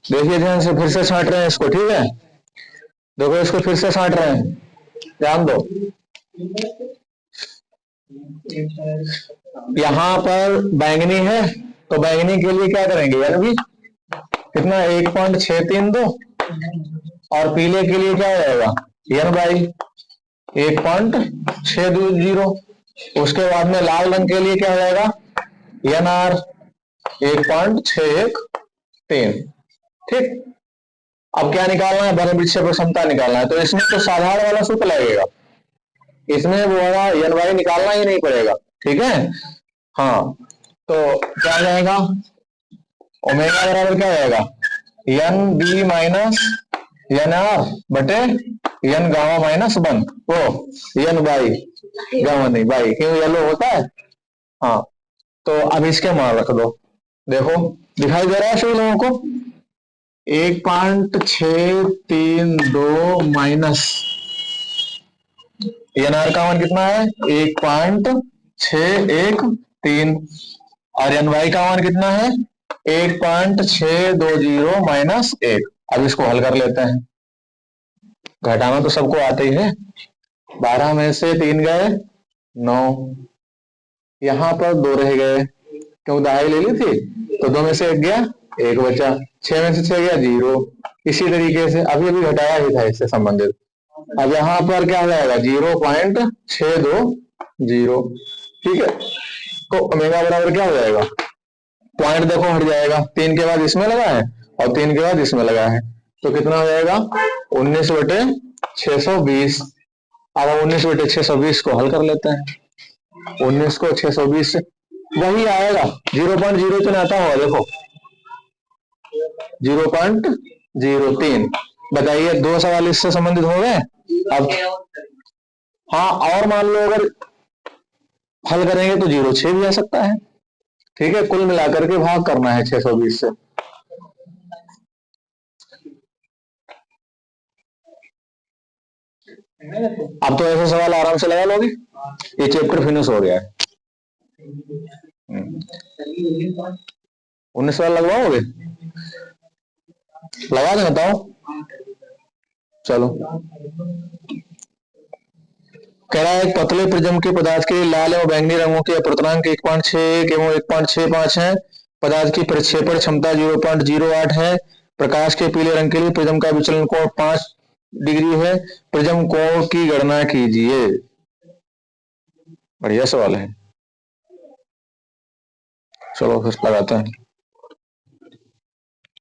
देखिए ध्यान से, फिर से छांट रहे हैं इसको, ठीक है। देखो इसको फिर से छांट रहे हैं, ध्यान दो। यहां पर बैंगनी है, तो बैंगनी के लिए क्या करेंगे, यानी भी कितना 1.632, और पीले के लिए क्या हो जाएगा, एन बाई 1.620। उसके बाद में लाल रंग के लिए क्या हो जाएगा, एन आर 1.613। ठीक, अब क्या निकालना है, बल विक्षेपण क्षमता निकालना है। तो इसमें तो साधारण वाला सूत्र लगेगा, इसमें वो वाला एन वाई निकालना ही नहीं पड़ेगा, ठीक है। हाँ, तो क्या जाएगा, ओमेगा बराबर क्या जाएगा, N B minus N R बटे एन गामा माइनस 1, वो एन बाई गामा नहीं बाई, क्यों येलो होता है। हाँ, तो अब इसके मान रख दो, देखो दिखाई दे रहा है सभी लोगों को, 1.632 माइनस एन आर का मान कितना है 1.613, और एन वाई का मान कितना है 1.620 माइनस 1। अब इसको हल कर लेते हैं, घटाना तो सबको आता ही है। 12 में से 3 गए 9, यहां पर 2 रह गए, क्यों दहाई ले ली थी, तो 2 में से 1 गया, 1 बचा, 6 में से 6 गया 0। इसी तरीके से अभी अभी घटाया ही था इससे संबंधित। अब यहाँ पर क्या हो जाएगा 0.620, ठीक है। तो ओमेगा बराबर क्या हो जाएगा, पॉइंट देखो हट जाएगा, 3 के बाद इसमें लगा है और 3 के बाद इसमें लगा है, तो कितना हो जाएगा 19/620। अब हम 19/620 को हल कर लेते हैं, 19 को 620 से वही आएगा 0.0 तो आता होगा, देखो 0.03। बताइए, 2 सवाल इससे संबंधित हो गए। अब हाँ, और मान लो अगर हल करेंगे तो 0.6 भी आ सकता है, ठीक है। कुल मिलाकर के भाग करना है 620 से। अब तो ऐसे सवाल आराम से लगा लोगे, ये चैप्टर फिनिश हो गया है। 19 सवाल लगवाओगे, लगा दें, बताओ। चलो, कह रहा है एक पतले प्रिज्म के पदार्थ के लाल एवं बैंगनी रंगों के अपवर्तनांक 1.61 एवं 1.65 है। पदार्थ की प्रक्षेपण क्षमता 0.08 है। प्रकाश के पीले रंग के लिए प्रिज्म का विचलन कोण 5 डिग्री है। प्रिज्म कोण की गणना कीजिए। बढ़िया सवाल है, चलो फिर लगाते हैं।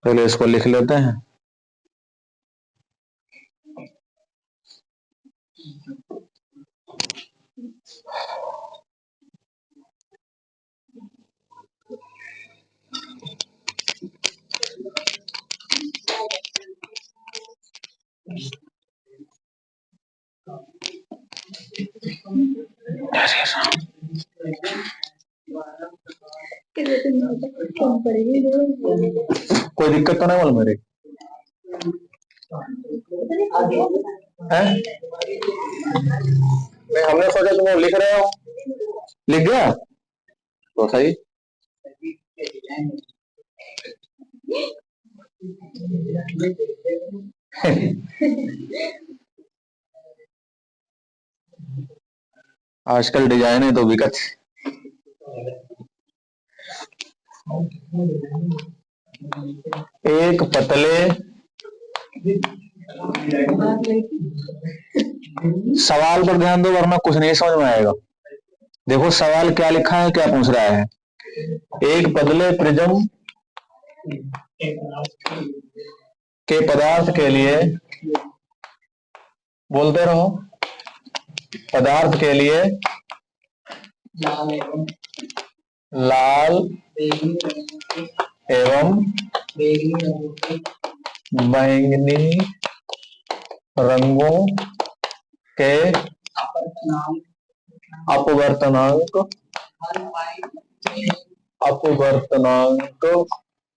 पहले इसको लिख लेते हैं। कोई दिक्कत तो नहीं बोल मेरे है? नहीं, हमने सोचा तुम लिख रहे हो, लिख गया तो सही। आजकल डिजाइन है तो विकट। एक पतले, सवाल पर ध्यान दो वरना कुछ नहीं समझ में आएगा। देखो सवाल क्या लिखा है, क्या पूछ रहा है। एक पतले प्रिज्म के पदार्थ के लिए, बोलते रहो, पदार्थ के लिए लाल एवं बैंगनी रंगों के अपवर्तनांक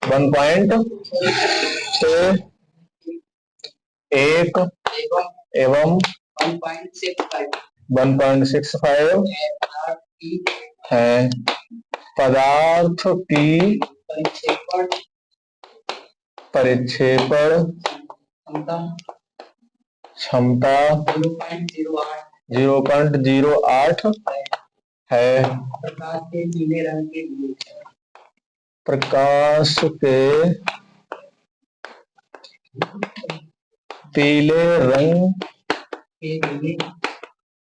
1.61 एवं 1.65 है। पदार्थ की परिक्षेपण क्षमता 0.08 है। प्रकाश के पीले रंग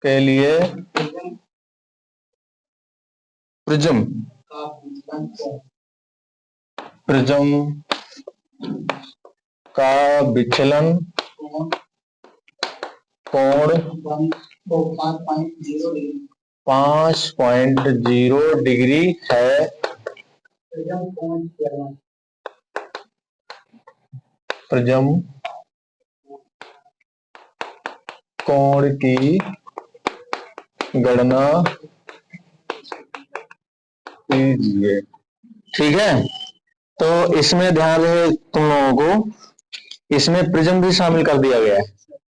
के लिए प्रिज्म का विचलन कोण 5.0 डिग्री है। प्रिज्म कोण की गणना कीजिए। ठीक है, तो इसमें ध्यान रहे तुम लोगों को, इसमें प्रिज्म भी शामिल कर दिया गया है।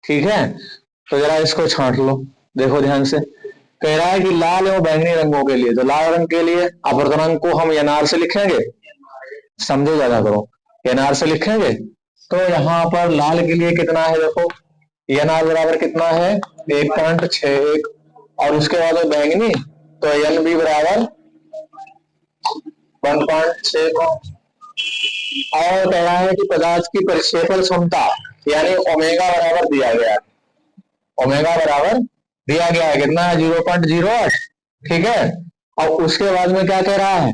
ठीक है, तो जरा इसको छांट लो, देखो ध्यान से। कह रहा है कि लाल एवं बैंगनी रंगों के लिए, तो लाल रंग के लिए अपवर्तनांक को हम NR से लिखेंगे, समझो ज्यादा करो, NR से लिखेंगे। तो यहाँ पर लाल के लिए कितना है, देखो NR बराबर कितना है 1.61, और उसके बाद बैंगनी तो NB बराबर 1.6। और कह रहा है कि पदार्थ की परिक्षेपण क्षमता यानी ओमेगा बराबर दिया गया है, ओमेगा बराबर दिया गया है कितना है 0.08। ठीक है, और उसके बाद में क्या कह रहा है,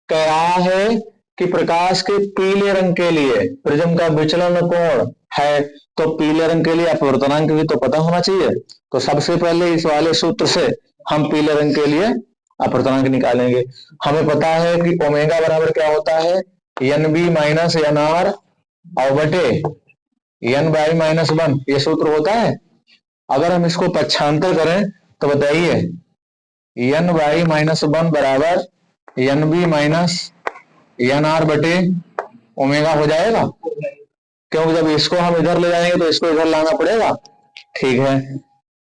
कह रहा है कि प्रकाश के पीले रंग के लिए प्रिज्म का विचलन कोण है। तो पीले रंग के लिए अपवर्तनांक भी तो पता होना चाहिए। तो सबसे पहले इस वाले सूत्र से हम पीले रंग के लिए अपवर्तनांक निकालेंगे। हमें पता है कि ओमेगा बराबर क्या होता है NB माइनस NR और बटे N/-1, ये सूत्र होता है। अगर हम इसको पक्षांतर करें तो बताइए N/-1 बराबर NB माइनस NR बटे ओमेगा हो जाएगा, क्योंकि जब इसको हम इधर ले जाएंगे तो इसको इधर लाना पड़ेगा। ठीक है,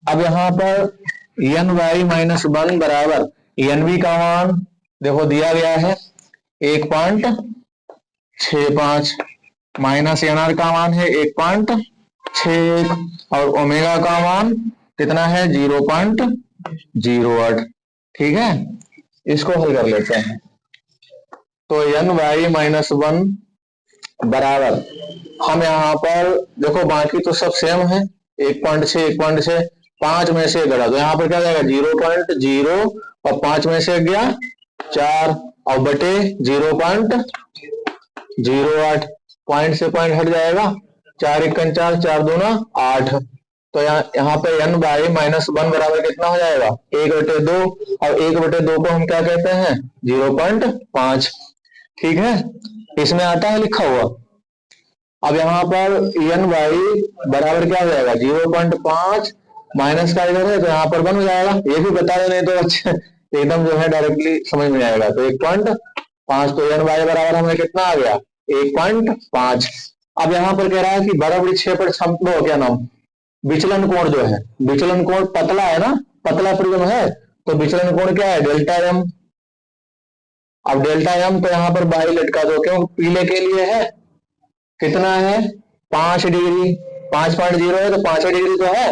अब यहाँ पर N/-1 बराबर NB का मान देखो दिया गया है 1.65 माइनस NR का मान है 1.61 और ओमेगा का मान कितना है 0.08। ठीक है, इसको हल कर लेते हैं। तो N/-1 बराबर हम यहाँ पर देखो बाकी तो सब सेम है, 1.6 5 में से गड़ा तो यहाँ पर क्या जाएगा 0.0 और 5 में से गया 4 और बटे 0.08, पॉइंट से पॉइंट हट जाएगा, 4 1 4 4 2 8। तो यहाँ पे N/-1 बराबर कितना हो जाएगा 1/2, और 1/2 को हम क्या कहते हैं 0.5। ठीक है, इसमें आता है लिखा हुआ। अब यहाँ पर N/- बराबर क्या हो जाएगा 0.5 माइनस का इधर है तो यहाँ पर 1 हो जाएगा। ये भी बता दें नहीं तो अच्छा एकदम जो है डायरेक्टली समझ में आएगा। तो 1.5, तो N/- बराबर हमें कितना आ गया 1.5। अब यहाँ पर कह रहा है कि बड़ा विक्षेपण क्षमता क्या नाम विचलन कोण जो है, विचलन कोण पतला है ना, पतला प्रिज्म है तो विचलन कोण क्या है ΔM। अब ΔM तो यहाँ पर बाई लटका दो, क्यों पीले के लिए है कितना है 5 डिग्री, 5.0 है तो 5 डिग्री तो है।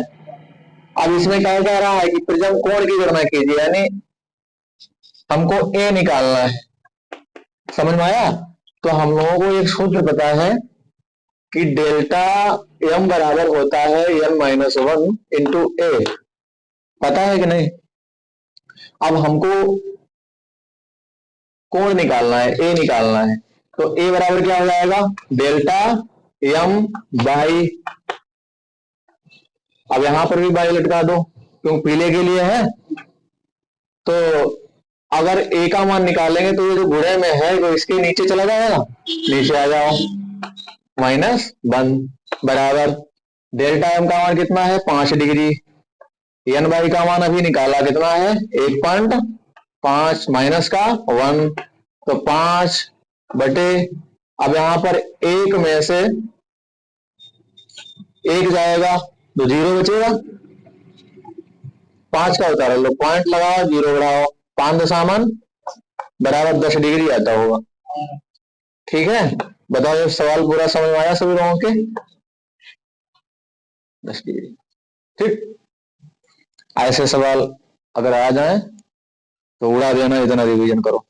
अब इसमें क्या कह रहा है कि प्रिज्म कोण की गणना कीजिए, यानी हमको A निकालना है, समझ में आया। तो हम लोगों को एक सूत्र पता है कि ΔM बराबर होता है N-1 इंटू A, पता है कि नहीं। अब हमको कोण निकालना है, A निकालना है, तो A बराबर क्या हो जाएगा ΔM बाई, अब यहां पर भी बाई लटका दो क्योंकि पीले के लिए है। तो अगर A का मान निकालेंगे तो ये जो गुणे में है वो इसके नीचे चला जाएगा, नीचे आ जाओ -1 बराबर ΔM का मान कितना है 5 डिग्री, N/- का मान अभी निकाला कितना है 1.5 माइनस का 1 तो 5 बटे, अब यहां पर 1 में से 1 जाएगा तो 0 बचेगा, 5 का उतार लो, पॉइंट लगाओ 0 बढ़ाओ, 5 दशामन बराबर 10 डिग्री आता होगा। ठीक है, बताओ ये सवाल पूरा समझ में आया सभी लोगों के? 10 डिग्री। ठीक, ऐसे सवाल अगर आ जाए तो उड़ा देना, इतना रिवीजन करो।